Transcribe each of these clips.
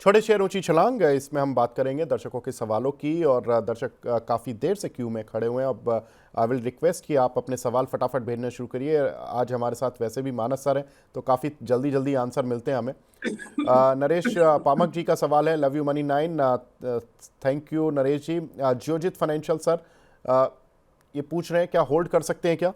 छोटे शेयर ऊंची छलांग, इसमें हम बात करेंगे दर्शकों के सवालों की। और दर्शक काफ़ी देर से क्यू में खड़े हुए हैं। अब आई विल रिक्वेस्ट कि आप अपने सवाल फटाफट भेजना शुरू करिए। आज हमारे साथ वैसे भी मानस सर हैं, तो काफ़ी जल्दी जल्दी आंसर मिलते हैं हमें। नरेश पामक जी का सवाल है, love you money 9। Thank you Naresh ji. Geojit financial sir ये पूछ रहे हैं, क्या होल्ड कर सकते हैं क्या?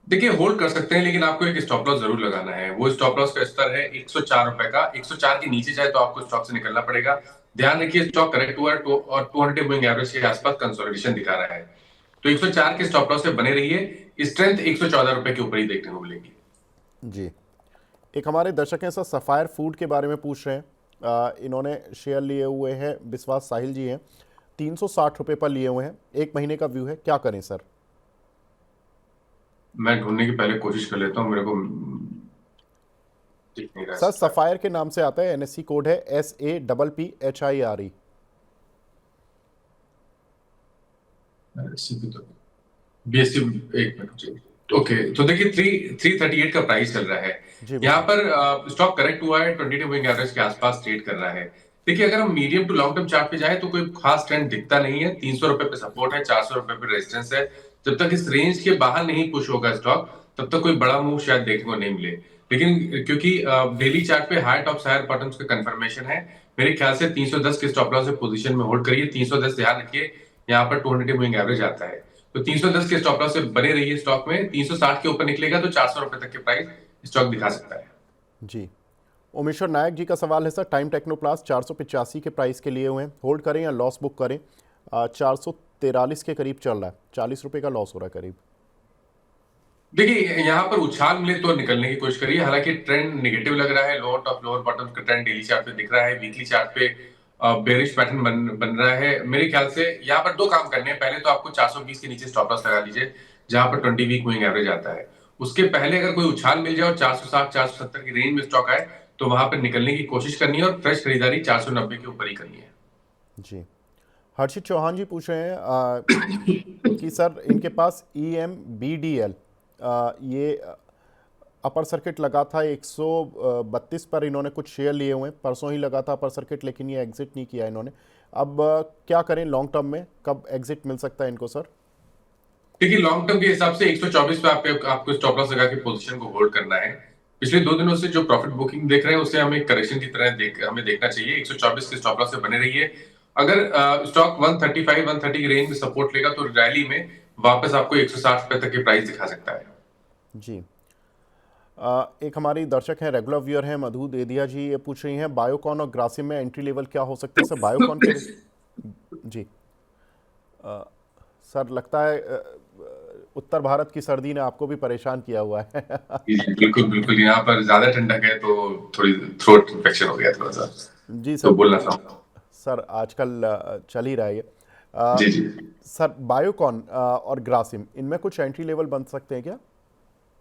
देखिए, होल्ड कर सकते हैं, लेकिन आपको एक स्टॉप लॉस जरूर लगाना है। वो स्टॉप लॉस का स्तर है 104 रुपए का। 104 के नीचे जाए तो आपको स्टॉक से निकलना पड़ेगा। ध्यान रखिए, स्टॉक करेक्ट हुआ है और 200 मूविंग एवरेज के आसपास कंसोलिडेशन दिखा रहा है। तो 104 के स्टॉप लॉस से बने रहिए। स्ट्रेंथ 114 रुपए के ऊपर ही देखने को मिलेगी। जी। एक हमारे दर्शक हैं सर, सफ़ायर फूड के बारे में पूछ रहे हैं। इन्होंने शेयर लिए हुए हैं, विश्वास साहिल जी हैं, 360 रुपये पर लिए हुए हैं, 1 महीने का व्यू है, क्या करें सर? मैं ढूंढने की पहले कोशिश कर लेता हूँ, मेरे को दिख नहीं रहा सर है। सफ़ायर के नाम से आता है, एनएससी कोड है SAPPHIRE। बीएससी, एक मिनट जी। ओके, तो देखिए 338 का प्राइस चल रहा है। जी यहाँ बिल्कुल। पर स्टॉक करेक्ट हुआ है, 22 मूविंग एवरेज के आसपास ट्रेड कर रहा है। देखिए, अगर हम medium to long term chart पे जाए तो कोई खास ट्रेंड दिखता नहीं है। 300 रुपए पे सपोर्ट है, 400 रुपए पे रेजिस्टेंस है। जब तक इस रेंज के बाहर नहीं पुश होगा स्टॉक, तब तक कोई बड़ा मूव शायद देखने को नहीं मिले। लेकिन क्योंकि डेली चार्ट पे हाई टॉप हायर बॉटम्स का कंफर्मेशन है, मेरे ख्याल से 310 के स्टॉप लॉस से पोजीशन में होल्ड करिए। 310 ध्यान रखिए, यहाँ पर 200 मूविंग एवरेज आता है। तो 310 के स्टॉप लॉस से बने रहिए स्टॉक में। 360 के ऊपर निकलेगा तो 400 रुपए तक के प्राइस स्टॉक दिखा सकता है। जी। ओमेश्वर नायक जी का सवाल है सर, टाइम टेक्नोप्लास्ट 485 के प्राइस के लिए हुए हैं, होल्ड करें या लॉस बुक करें? 443 के करीब चल रहा है, 40 रुपये का लॉस हो रहा है करीब। देखिए, यहाँ पर उछाल मिले तो निकलने की कोशिश करिए। हालांकि ट्रेंड नेगेटिव लग रहा है, लोअर टॉप लोअर बॉटम का ट्रेंड डेली चार्ट पे दिख रहा है, वीकली चार्ट पे बेरिश पैटर्न बन रहा है। मेरे ख्याल से यहाँ पर दो काम करने हैं। पहले तो आपको 420 के नीचे स्टॉप लॉस लगा लीजिए, जहां पर 20 वीक मूविंग एवरेज आता है। उसके पहले अगर कोई उछाल मिल जाए और 460 470 की रेंज में स्टॉक आए, तो वहां पर निकलने की कोशिश करनी है और फ्रेश खरीदारी 490 के ऊपर ही करनी है। जी। हर्षित चौहान जी पूछ रहे हैं कि सर इनके पास EMBDL ये अपर सर्किट लगा था 132 पर, इन्होंने कुछ शेयर लिए हुए हैं, परसों ही लगा था अपर सर्किट, लेकिन ये एग्जिट नहीं किया इन्होंने। अब क्या करें लॉन्ग टर्म में, कब एग्जिट मिल सकता है इनको सर? देखिए, लॉन्ग टर्म के हिसाब से 124 पे आपको स्टॉप लॉस लगा के पोजीशन को होल्ड करना है। पिछले 2 दिनों से जो प्रॉफिट बुकिंग देख रहे हैं, उसे हमें करेक्शन की तरह हमें देखना चाहिए। 124 के स्टॉप लॉस से बने रहिए। अगर स्टॉक 135 130 की रेंज में सपोर्ट लेगा तो रैली में वापस आपको 160 रुपए तक की प्राइस दिखा सकता है। जी। एक हमारी दर्शक हैं, रेगुलर व्यूअर हैं, मधु देदिया जी, ये पूछ रही हैं बायोकॉन और ग्रासिम में एंट्री लेवल क्या हो सकती है सर? बायोकॉन के जी। सर लगता है उत्तर भारत की सर्दी ने आपको भी परेशान किया हुआ है। जी, जी, बिल्कुल बिल्कुल। यहाँ पर ज्यादा ठंडक है तो थोड़ी थ्रोट इन्फेक्शन हो गया थोड़ा सा, जी तो सर बोलना बिल्कुल। संभव। सर आजकल चल ही रहा है ये। अ, जी जी। सर बायोकॉन और ग्रासिम, इनमें कुछ एंट्री लेवल बन सकते हैं क्या?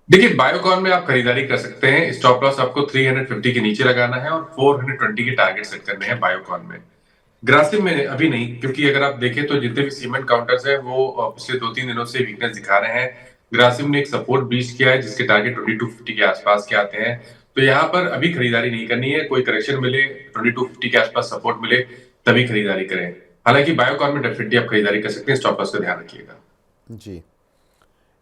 देखिए, बायोकॉन में आप खरीदारी कर सकते हैं। स्टॉप लॉस आपको 350 के नीचे लगाना है और 420 के टारगेट सेट करने हैं बायोकॉन में। ग्रासिम में अभी नहीं, क्योंकि अगर आप देखें तो जितने भी सीमेंट काउंटर्स हैं वो पिछले 2-3 दिनों से वीकनेस दिखा रहे हैं। ग्रासिम ने एक सपोर्ट ब्रीच किया है, जिसके टारगेट 2250 के आसपास के आते हैं। तो यहाँ पर अभी खरीदारी नहीं करनी है। कोई करेक्शन मिले, 2250 के आसपास सपोर्ट मिले, तभी खरीदारी करें। हालांकि बायोकॉन में डेफिनेटली आप खरीदारी कर सकते हैं। स्टॉप लॉस का ध्यान रखिएगा। जी।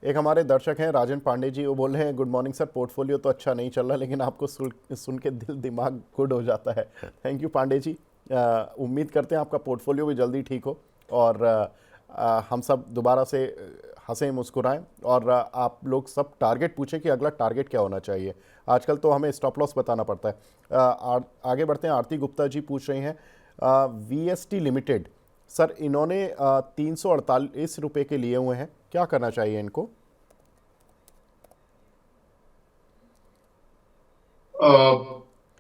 एक हमारे दर्शक हैं राजन पांडे जी, वो बोल रहे हैं गुड मॉर्निंग सर, पोर्टफोलियो तो अच्छा नहीं चल रहा, लेकिन आपको सुन के दिल दिमाग गुड हो जाता है। Thank you Pandey ji. उम्मीद करते हैं आपका पोर्टफोलियो भी जल्दी ठीक हो और हम सब दोबारा से हंसें मुस्कुराएं। और आप लोग सब टारगेट पूछें कि अगला टारगेट क्या होना चाहिए। आजकल तो हमें स्टॉप लॉस बताना पड़ता है। आगे बढ़ते हैं। आरती गुप्ता जी पूछ रही हैं VST लिमिटेड, सर इन्होंने 348 रुपये के लिए हुए हैं, क्या करना चाहिए इनको?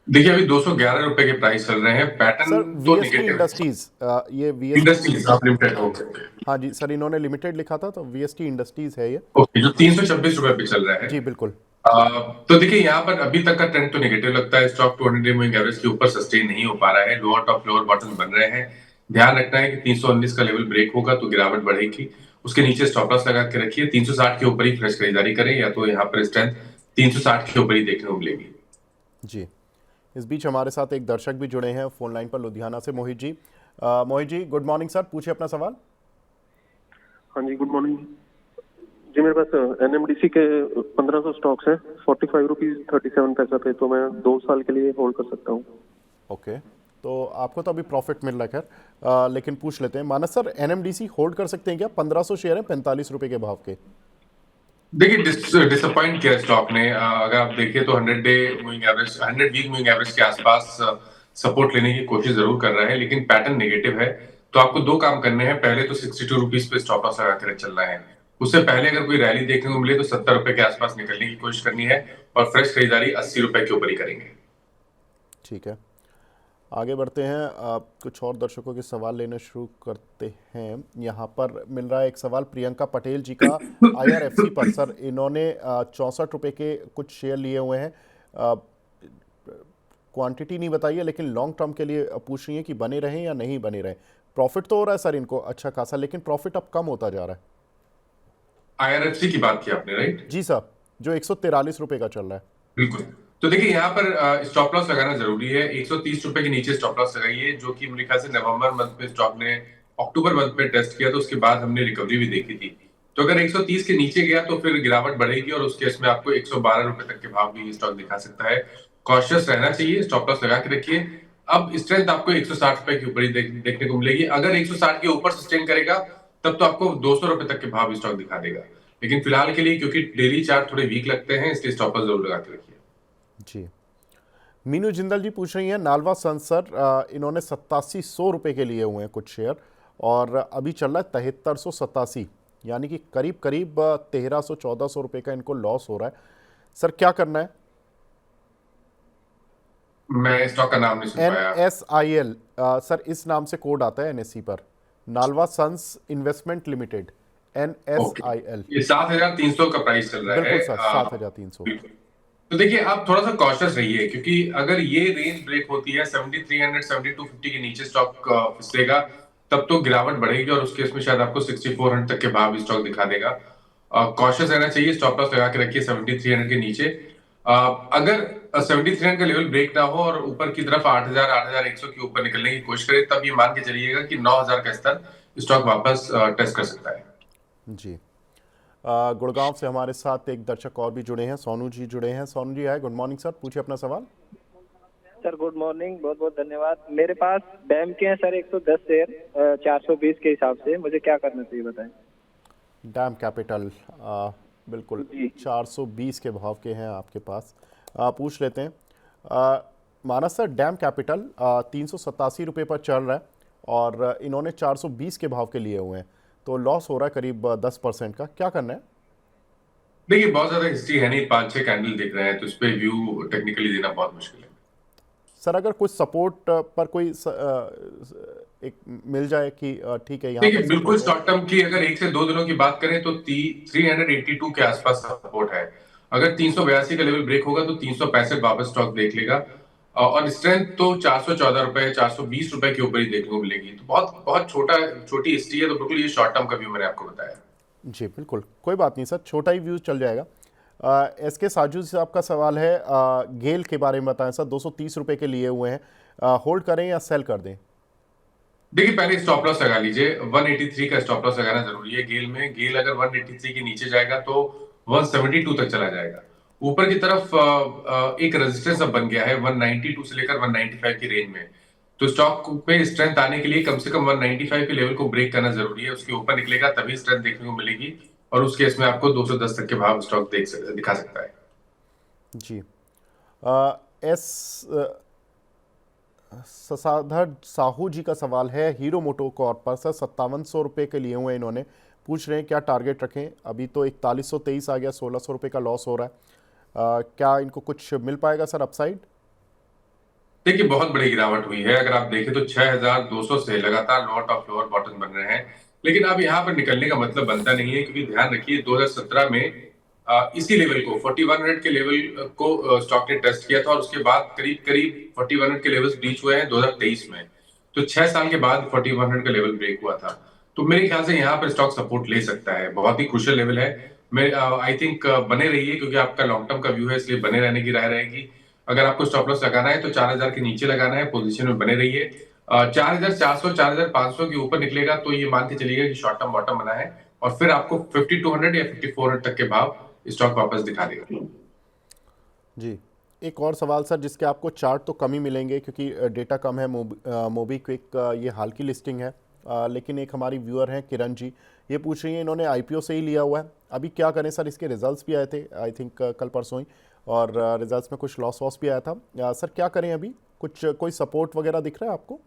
देखिए, अभी 211 रुपए के प्राइस चल रहे हैं। सर पैटर्न तो VST निगेटिव है। इंडस्ट्रीज, ये VST इंडस्ट्रीज आप लिमिटेड हो सकते हैं। हाँ जी सर, इन्होंने लिमिटेड लिखा था तो VST इंडस्ट्रीज है ये। ओके, जो 326 रुपए पे चल रहा है। जी बिल्कुल। तो देखिए, यहाँ पर अभी तक का ट्रेंड तो नेगेटिव लगता है। स्टॉक 200 मूविंग एवरेज के ऊपर सस्टेन नहीं हो पा रहा है। लोअर टॉप लोअर बॉटम बन रहे हैं। ध्यान रखना है कि 319 का लेवल ब्रेक होगा तो गिरावट बढ़ेगी। उसके नीचे स्टॉप लॉस लगा के रखिए। 360 के ऊपर ही फ्रेश खरीदारी करें, या तो यहाँ पर स्ट्रेंथ 360 के ऊपर ही देखने को मिलेगी। जी। इस बीच हमारे साथ एक दर्शक भी जुड़े हैं फोन लाइन पर लुधियाना से, Mohit ji. Mohit ji, good morning sir, पूछिए अपना सवाल। हाँ जी, गुड मॉर्निंग जी। मेरे पास एनएमडीसी के 1500 स्टॉक्स हैं, 45 रुपीज 37 पैसा पे, तो मैं 2 साल के लिए होल्ड कर सकता हूँ। ओके, तो आपको तो अभी प्रॉफिट मिल रहा है खैर, लेकिन पूछ लेते हैं। मानस सर, एनएमडीसी होल्ड कर सकते हैं क्या? 1500 शेयर हैं 45 रुपए के भाव के। देखिए, डिसअपॉइंट किया स्टॉक ने। अगर आप देखिए तो 100 day moving average, 100 week moving average के आसपास सपोर्ट लेने की कोशिश जरूर कर रहा है, लेकिन पैटर्न नेगेटिव है। तो आपको दो काम करने हैं। पहले तो 62 रुपीज पे स्टॉप लॉस लगा कर चलना है। उससे पहले अगर कोई रैली देखने को मिले तो 70 रुपए के आसपास निकलने की कोशिश करनी है, और फ्रेश खरीदारी 80 रुपए के ऊपर ही करेंगे। ठीक है, आगे बढ़ते हैं। कुछ और दर्शकों के सवाल लेना शुरू करते हैं। यहाँ पर मिल रहा है एक सवाल प्रियंका पटेल जी का IRFC पर। सर, इन्होंने 64 रुपये के कुछ शेयर लिए हुए हैं। क्वांटिटी नहीं बताइए, लेकिन लॉन्ग टर्म के लिए पूछ रही हैं कि बने रहें या नहीं बने रहें। प्रॉफिट तो हो रहा है सर इनको अच्छा खासा, लेकिन प्रॉफिट अब कम होता जा रहा है। IRFC की बात की आपने, राइट? जी सर, जो 143 रुपये का चल रहा है। बिल्कुल। तो देखिए, यहाँ पर स्टॉप लॉस लगाना जरूरी है। 130 रुपए के नीचे स्टॉप लॉस लगाइए, जो कि मेरे ख्याल से नवंबर मंथ में स्टॉक ने अक्टूबर मंथ में टेस्ट किया, तो उसके बाद हमने रिकवरी भी देखी थी। तो अगर 130 के नीचे गया तो फिर गिरावट बढ़ेगी, और उस केस में आपको 112 रुपए तक के भाव भी स्टॉक दिखा सकता है। कॉशियस रहना चाहिए, स्टॉप लॉस लगा के रखिए। अब स्ट्रेंथ आपको 160 रुपए के ऊपर ही देखने को मिलेगी। अगर 160 के ऊपर सस्टेन करेगा तब तो आपको 200 रुपए तक के भाव स्टॉक दिखा देगा। लेकिन फिलहाल के लिए, क्योंकि डेली चार्ट थोड़े वीक लगते हैं, इसलिए स्टॉप लॉस जरूर लगा के रखिए। जी, मीनू जिंदल जी पूछ रही हैं नालवा सन सर, इन्होंने 8700 रुपये के लिए हुए हैं कुछ शेयर, और अभी चल रहा है 7387, यानी कि करीब करीब 1300-1400 रुपये का इनको लॉस हो रहा है। सर क्या करना है? मैं स्टॉक का नाम नहीं सुन पाया। NSIL सर, इस नाम से कोड आता है NSE पर, Nalwa sons investment limited, NSIL। ये 7300 का प्राइस चल रहा है। बिल्कुल सर, 7300। तो देखिए, आप थोड़ा सा कॉशियस रहिए, क्योंकि अगर ये रेंज ब्रेक होती है 7300 7250 के नीचे स्टॉक फिसलेगा, तब तो गिरावट बढ़ेगी, और उस केस में शायद आपको 6400 तक के भाव भी स्टॉक दिखा देगा। कॉशियस रहना चाहिए, स्टॉप लॉस लगा के रखिए 7300 के नीचे। अगर 7300 का लेवल ब्रेक ना हो और ऊपर की तरफ 8000 8100 के ऊपर निकलने की कोशिश करे, तब ये मान के चलिएगा कि 9000 का स्तर स्टॉक वापस टेस्ट कर सकता है। जी, गुड़गांव से हमारे साथ एक दर्शक और भी जुड़े हैं, सोनू जी जुड़े हैं। सोनू जी आए, गुड मॉर्निंग सर, पूछिए अपना सवाल। सर गुड मॉर्निंग, बहुत बहुत धन्यवाद। मेरे पास डैम के हैं सर 110 शेयर 420 के हिसाब से, मुझे क्या करना चाहिए बताएं। डैम कैपिटल, बिल्कुल 420 के भाव के हैं आपके पास। पूछ लेते हैं। मानस सर, डैम कैपिटल 387 रुपये पर चल रहा है, और इन्होंने 420 के भाव के लिए हुए हैं, तो लॉस हो रहा है करीब 10% का। क्या करना है? देखिए, बहुत ज्यादा हिस्ट्री है नहीं, 5-6 कैंडल दिख रहे हैं, तो इस पे व्यू टेक्निकली देना बहुत मुश्किल है। सर, अगर कुछ सपोर्ट पर कोई एक मिल जाए कि ठीक है यहाँ देखिए, पर बिल्कुल शॉर्ट टर्म की अगर 1 से 2 दिनों की बात करें तो 382 के आसपास सपोर्ट है। अगर 382 का लेवल ब्रेक होगा तो 365 वापस स्टॉक देख लेगा, और स्ट्रेंथ तो 414 रुपए 420 रुपए के ऊपर ही देखने को मिलेगी। तो बहुत बहुत छोटी हिस्ट्री है, तो बिल्कुल ये शॉर्ट टर्म का व्यू मैंने आपको बताया। जी बिल्कुल, कोई बात नहीं सर, छोटा ही व्यू चल जाएगा। SK साजू साहब का सवाल है, गेल के बारे में बताएं सर, 230 रुपये के लिए हुए हैं, होल्ड करें या सेल कर दें? देखिए, पहले स्टॉप लॉस लगा लीजिए। 183 का स्टॉप लॉस लगाना जरूरी है गेल में। गेल अगर 183 के नीचे जाएगा तो 172 तक चला जाएगा। ऊपर की तरफ एक रेजिस्टेंस अब बन गया है 192 से लेकर 195 की रेंज में। तो स्टॉक पे स्ट्रेंथ आने के लिए कम से कम 195 के लेवल को ब्रेक करना जरूरी है। उसके ऊपर निकलेगा तभी स्ट्रेंथ देखने को मिलेगी, और उस केस में आपको 210 तक के भाव स्टॉक दिखा सकता है। जी, ससाधर साहू जी का सवाल है हीरो मोटो कॉर्प पर सर, 5700 रुपये के लिए हुए इन्होंने, पूछ रहे हैं क्या टारगेट रखें? अभी तो 4123 आ गया, 1600 रुपये का लॉस हो रहा है, क्या इनको कुछ मिल पाएगा सर अपसाइड? देखिए, बहुत बड़ी गिरावट हुई है। अगर आप देखें तो 6200 से लगातार लोअर टॉप लोअर बॉटम बन रहे हैं, लेकिन अब यहाँ पर निकलने का मतलब बनता नहीं है, क्योंकि ध्यान रखिए 2017 में इसी लेवल को 4100 के लेवल को स्टॉक ने टेस्ट किया था, और उसके बाद करीब करीब 4100 के लेवल्स ब्रीच हुए हैं 2023 में। तो 6 साल के बाद 4100 का लेवल ब्रेक हुआ था। तो मेरे ख्याल से यहाँ पर स्टॉक सपोर्ट ले सकता है, बहुत ही क्रूशियल लेवल है। मैं आई थिंक बने रहिए, क्योंकि आपका लॉन्ग टर्म का व्यू है, इसलिए बने रहने की राय रहेगी। अगर आपको स्टॉप लॉस लगाना है तो 4000 के नीचे लगाना है, पोजीशन में बने रहिए। 4400 4500 के ऊपर निकलेगा तो ये मान के चलिएगा कि शॉर्ट टर्म बॉटम बना है, और फिर आपको 5200 या 5400 तक के भाव स्टॉक वापस दिखा देगा। जी, एक और सवाल सर, जिसके आपको चार्ट तो कम ही मिलेंगे क्योंकि डेटा कम है। मोबीक्विक ये हाल की लिस्टिंग है, लेकिन एक हमारी व्यूअर हैं किरण जी, ये पूछ रही हैं इन्होंने आईपीओ से ही लिया हुआ है, अभी क्या करें सर? इसके रिजल्ट्स भी आए थे आई थिंक कल परसों ही, और रिजल्ट्स में कुछ लॉस वॉस भी आया था। सर क्या करें अभी? कुछ कोई सपोर्ट वगैरह दिख रहा है आपको?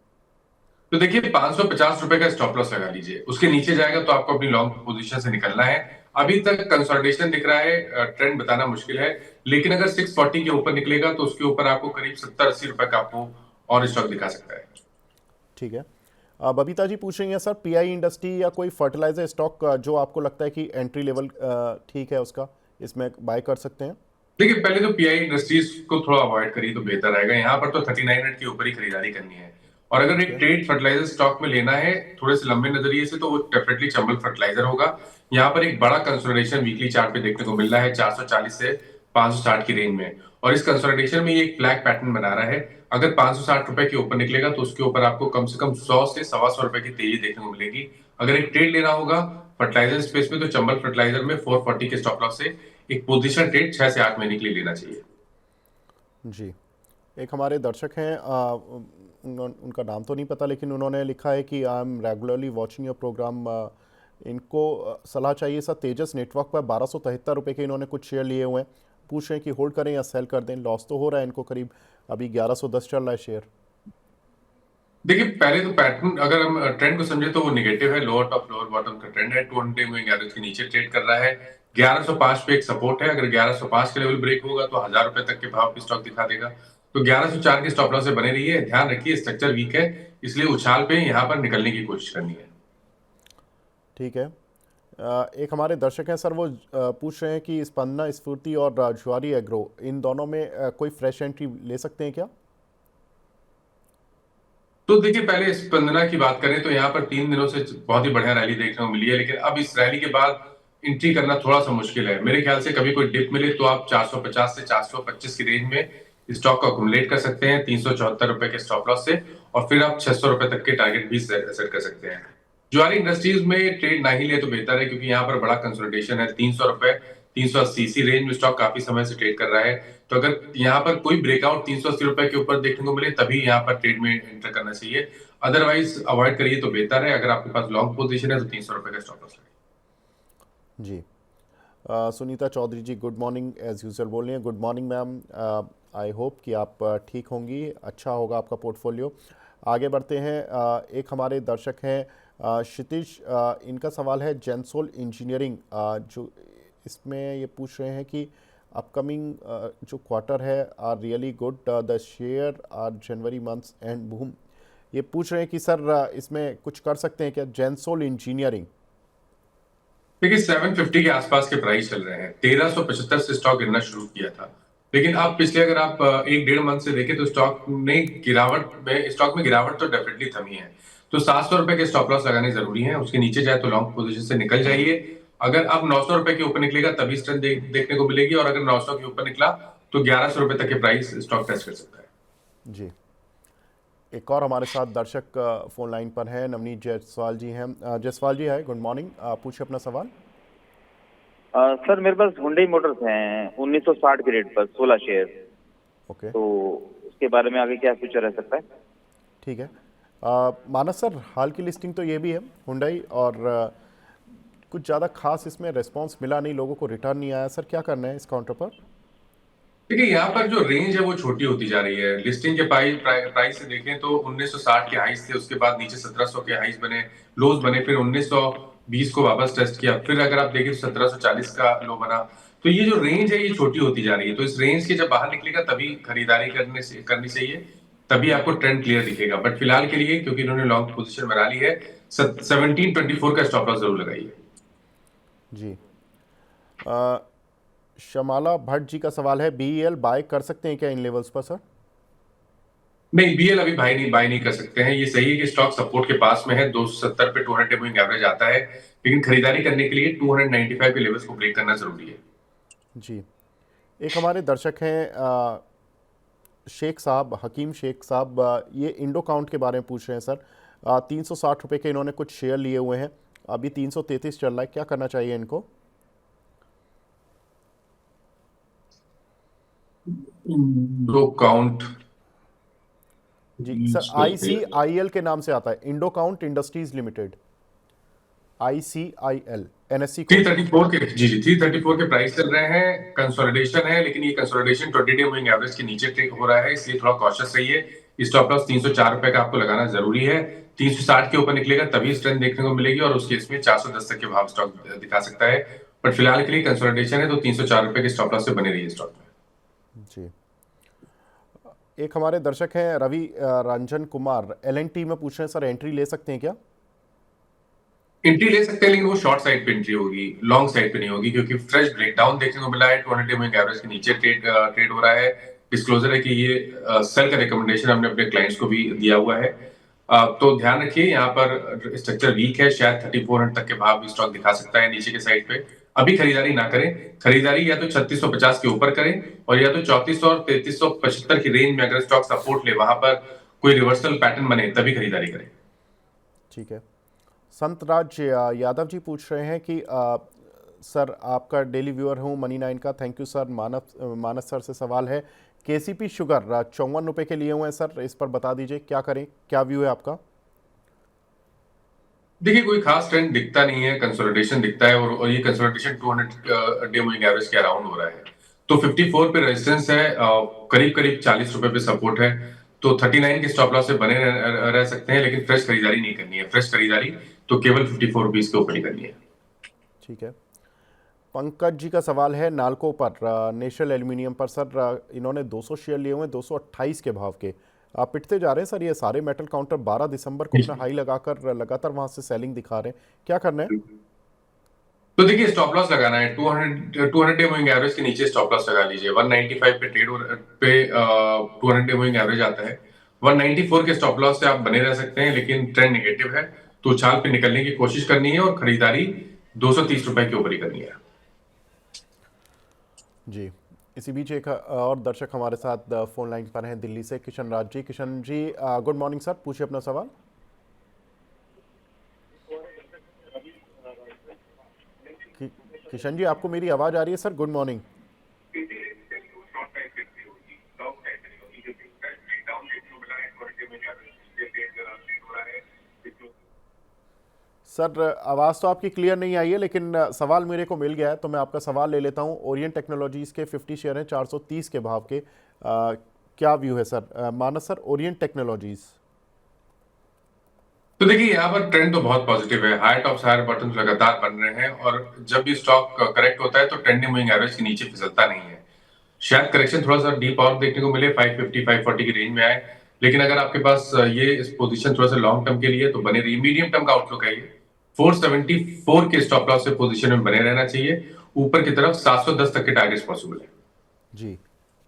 तो देखिए 550 रुपए का स्टॉप लॉस लगा लीजिए, उसके नीचे जाएगा तो आपको अपनी लॉन्ग पोजीशन से निकलना है। अभी तक कंसोलिडेशन दिख रहा है, ट्रेंड बताना मुश्किल है, लेकिन अगर 640 के ऊपर निकलेगा तो उसके ऊपर आपको करीब 70-80 रुपए का आपको और स्टॉक दिखा सकता है। ठीक है। बबीता जी पूछ रही हैं सर, पीआई इंडस्ट्री या कोई फर्टिलाइजर स्टॉक जो आपको लगता है कि एंट्री लेवल ठीक है उसका, इसमें बाय कर सकते हैं? देखिए पहले तो पीआई इंडस्ट्रीज को थोड़ा अवॉइड करिए तो बेहतर रहेगा। यहाँ पर तो 39 के ऊपर ही खरीदारी करनी है, और अगर एक ट्रेड फर्टिलाइजर स्टॉक में लेना है थोड़े से लंबे नजरिए से, तो वो डेफिनेटली चंबल फर्टिलाइजर होगा। यहाँ पर एक बड़ा कंसोलिडेशन वीकली चार्ट पे देखने को मिल रहा है 440 से 560 की रेंज में, और इस कंसोलिडेशन में ये एक फ्लैग पैटर्न बना रहा है। अगर 560 रुपए के ऊपर निकलेगा तो उसके ऊपर आपको कम से कम 100 से 125 रुपए की तेजी देखने को मिलेगी। अगर एक ट्रेड लेना होगा फर्टिलाइजर स्पेस में तो चंबल फर्टिलाइजर में 440 के स्टॉप लॉस से एक पोजीशन ट्रेड 6 से 8 महीने के लिए लेना चाहिए। जी, एक हमारे दर्शक हैं, उनका नाम तो नहीं पता, लेकिन उन्होंने लिखा है कि I am regularly watching your programme. इनको सलाह चाहिए सर। तेजस नेटवर्क पर 1273 रुपये के इन्होंने कुछ शेयर लिए हुए हैं, पूछ रहे हैं कि होल्ड करें या सेल कर दें। लॉस तो हो रहा है इनको, करीब अभी 1110 चल रहा है शेयर। देखिए पहले तो पैटर्न अगर हम ट्रेंड को समझे तो वो नेगेटिव है, लोअर टॉप लोअर बॉटम का ट्रेंड है, 200 मूविंग एवरेज के नीचे ट्रेड कर रहा है। 1105 पे एक सपोर्ट है, अगर 1105 के लेवल ब्रेक होगा तो 1000 रुपए तक के भाव पे स्टॉक दिखा देगा। तो 1104 के स्टॉप लॉस से बने रहिए, ध्यान रखिए स्ट्रक्चर वीक है, इसलिए उछाल पे यहाँ पर निकलने की कोशिश करनी है। ठीक है। एक हमारे दर्शक हैं सर, वो पूछ रहे हैं कि स्पंदना स्फूर्ति और ज्वारी एग्रो, इन दोनों में कोई फ्रेश एंट्री ले सकते हैं क्या? तो देखिए पहले स्पंदना की बात करें तो यहाँ पर 3 दिनों से बहुत ही बढ़िया रैली देखने को मिली है, लेकिन अब इस रैली के बाद एंट्री करना थोड़ा सा मुश्किल है। मेरे ख्याल से कभी कोई डिप मिले तो आप 450 से 425 की रेंज में स्टॉक को अकुमुलेट कर सकते हैं 374 रुपए के स्टॉप लॉस से, और फिर आप 600 रुपए तक के टारगेट भी सेट कर सकते हैं। ज्वारी इंडस्ट्रीज में ट्रेड ना ही ले तो बेहतर है, क्योंकि यहाँ पर बड़ा कंसोलिडेशन है। 300 रुपए 380 इसी रेंज में स्टॉक काफी समय से ट्रेड कर रहा है, तो अगर यहाँ पर कोई ब्रेकआउट 380 रुपए के ऊपर देखने को मिले तभी यहाँ पर ट्रेड में एंटर करना चाहिए, अदरवाइज अवॉइड करिए तो बेहतर है। अगर आपके पास लॉन्ग पोजीशन है तो 300 रुपए का स्टॉप लॉस लगाइए। जी। सुनीता चौधरी जी गुड मॉर्निंग, एज यूजुअल बोल रही हैं। Good morning ma'am, I hope कि आप ठीक होंगी, अच्छा होगा आपका पोर्टफोलियो। आगे बढ़ते हैं। एक हमारे दर्शक हैं क्षितिज, इनका सवाल है जेंसोल इंजीनियरिंग, जो इसमें ये पूछ रहे हैं कि अपकमिंग जो क्वार्टर है are really good, the share are January months and boom. ये पूछ रहे हैं कि सर इसमें कुछ कर सकते हैं क्या? जेंसोल इंजीनियरिंग। देखिए 750 के आसपास के प्राइस चल रहे हैं, 1375 से स्टॉक गिरना शुरू किया था, लेकिन आप पिछले अगर आप 1-1.5 मंथ से देखें तो स्टॉक में गिरावट तो डेफिनेटली थमी है। तो 700 रुपए के स्टॉप लॉस लगाने जरूरी है, उसके नीचे जाए तो लॉन्ग पोजीशन से निकल जाइए। अगर आप 900 रुपए के ऊपर निकलेगा तभी स्ट्रेंथ देखने को मिलेगी, और अगर 900 के ऊपर निकला तो 1100 रुपए तक के प्राइस स्टॉक टेस्ट कर सकता है। जी, एक और हमारे साथ दर्शक फोन लाइन पर हैं, नवनीत जायसवाल जी हैं। जायसवाल जी है, गुड मॉर्निंग, पूछिए अपना सवाल। सर मेरे पास हुंडई मोटर्स हैं 1960 के रेट पर 16 शेयर। ओके, तो उसके बारे में आगे क्या फ्यूचर रह सकता है? ठीक है। मानस सर, हाल की लिस्टिंग तो ये भी है हुंडई, और कुछ ज़्यादा खास इसमें रिस्पांस मिला नहीं, लोगों को रिटर्न नहीं आया। सर क्या करना है इस काउंटर पर? देखिए यहाँ पर जो रेंज है वो छोटी होती जा रही है। लिस्टिंग के प्राइस से देखें तो 1960 के हाइस थे, उसके बाद नीचे 1700 के हाइस बने, लोज बने, फिर 1920 को वापस टेस्ट किया, फिर अगर आप देखें तो 1740 का लो बना। तो ये जो रेंज है ये छोटी होती जा रही है, तो इस रेंज के जब बाहर निकलेगा तभी खरीदारी करनी चाहिए, तभी आपको ट्रेंड क्लियर दिखेगा। बट फिलहाल के लिए क्योंकि इन्होंने लॉन्ग पोजीशन बना ली है, 1724 का स्टॉप लॉस जरूर लगाइए। जी। शमाला भट्ट जी का सवाल है, बीईएल बाय कर सकते हैं क्या इन लेवल्स पर सर? नहीं, बीएल अभी बाय नहीं कर सकते हैं। ये सही है कि स्टॉक सपोर्ट के पास में है, 270 पे 200 मूविंग एवरेज आता है, लेकिन खरीदारी करने के लिए 295 के लेवल्स को ब्रेक करना जरूरी है। जी। एक हमारे दर्शक हैं शेख साहब, हकीम शेख साहब, ये इंडो काउंट के बारे में पूछ रहे हैं सर। 360 रुपये के इन्होंने कुछ शेयर लिए हुए हैं, अभी 333 चल रहा है, क्या करना चाहिए इनको? दो काउंट जी सर, ICIL के नाम से आता है, Indo count industries limited, ICIL, NSE three code. Thirty four के जी जी 334 के प्राइस चल रहे हैं। कंसोलिडेशन है, लेकिन ये कंसोलिडेशन 20-डे मूविंग एवरेज के नीचे ट्रेड हो रहा है, इसलिए थोड़ा कॉशियस रहिए। स्टॉप लॉस 304 रुपए का आपको लगाना जरूरी है। 360 के ऊपर निकलेगा तभी स्ट्रेंथ देखने को मिलेगी, और उस केस में 410 तक के भाव स्टॉक दिखा सकता है। बट फिलहाल के लिए कंसोलिडेशन है, तो 304 रुपए के स्टॉप लॉस से बने रहिए स्टॉक में। जी, एक हमारे दर्शक हैं रवि रंजन कुमार, LNT में पूछ रहे हैं सर, एंट्री ले सकते हैं क्या? एंट्री ले सकते हैं, लेकिन वो शॉर्ट साइड पे एंट्री होगी, लॉन्ग साइड पे नहीं होगी, क्योंकि फ्रेश ब्रेकडाउन देखने को मिला है। 200-डे मूविंग एवरेज के नीचे ट्रेड हो रहा है। डिस्क्लोजर है कि ये सेल का रिकमेंडेशन हमने अपने क्लाइंट्स को भी दिया हुआ है। तो ध्यान रखिए, यहाँ पर स्ट्रक्चर वीक है, शायद 3400 तक के भाव भी स्टॉक दिखा सकता है नीचे के साइड पे। अभी खरीदारी ना करें, खरीदारी या तो 3650 के ऊपर करें, और या तो 3400 और 3375 की रेंज में अगर स्टॉक सपोर्ट ले, वहां पर कोई रिवर्सल पैटर्न बने, तभी खरीदारी करें। ठीक है। संत राज यादव जी पूछ रहे हैं कि सर, आपका डेली व्यूअर हूँ मनी 9 का, thank you sir. Manas sir से सवाल है, KCP शुगर 54 रुपये के लिए हुए हैं सर, इस पर बता दीजिए क्या करें, क्या व्यू है आपका? देखिए, कोई खास ट्रेंड दिखता नहीं है, कंसोलिडेशन दिखता है, और ये कंसोलिडेशन 200 डे मूविंग एवरेज के अराउंड हो रहा है। तो 54 पे रेजिस्टेंस है, करीब करीब 40 रुपए पे सपोर्ट है। तो 39 के स्टॉप लॉस से बने रह सकते हैं, लेकिन फ्रेश खरीदारी नहीं करनी है। फ्रेश खरीदारी तो केवल 54 रुपीज के ऊपर ही करनी है। ठीक है। पंकज जी का सवाल है नालको पर, नेशनल एल्यूमिनियम पर सर, इन्होंने 200 शेयर लिए हुए हैं 228 के भाव के, आप पिटते जा रहे हैं सर। ये सारे मेटल काउंटर 12 दिसंबर को अपना हाई लगाकर लगातार वहां से सेलिंग दिखा रहे हैं, क्या करना है? तो देखिए, स्टॉप लॉस लगाना है 200 डे मूविंग एवरेज के नीचे स्टॉप लॉस लगा लीजिए। 195 पे ट्रेड पे 200 डे मूविंग एवरेज आता है। 194 के स्टॉप लॉस से आप बने रह सकते हैं, लेकिन ट्रेंड नेगेटिव है, तो उछाल पे निकलने की कोशिश करनी है, और खरीदारी 230 रुपए के ऊपर ही करनी है। जी, इसी बीच एक और दर्शक हमारे साथ फोन लाइन पर हैं दिल्ली से, Kishan Raj ji. Kishan ji good morning sir, पूछिए अपना सवाल। किशन जी, आपको मेरी आवाज़ आ रही है सर? Good morning. सर, आवाज़ तो आपकी क्लियर नहीं आई है, लेकिन सवाल मेरे को मिल गया है, तो मैं आपका सवाल ले लेता हूं। ओरिएंट टेक्नोलॉजीज़ के 50 शेयर हैं 430 के भाव के, क्या व्यू है सर? मानस सर, ओरिएंट टेक्नोलॉजीज़। तो देखिए, यहाँ पर ट्रेंड तो बहुत पॉजिटिव है, हायर टॉप्स हायर बॉटम्स लगातार बन रहे हैं, और जब भी स्टॉक करेक्ट होता है तो ट्रेंडिंग मूविंग एवरेज के नीचे फिसलता नहीं है। शायद करेक्शन थोड़ा सा डीप और देखने को मिले, 550 540 की रेंज में आए, लेकिन अगर आपके पास ये इस पोजीशन थोड़ा सा लॉन्ग टर्म के लिए तो बने रहिए। मीडियम टर्म का आउटलुक है ये, 474 के स्टॉप लॉस से पोजीशन में बने रहना चाहिए। ऊपर की तरफ 710 तक के टारगेट्स पॉसिबल है। जी,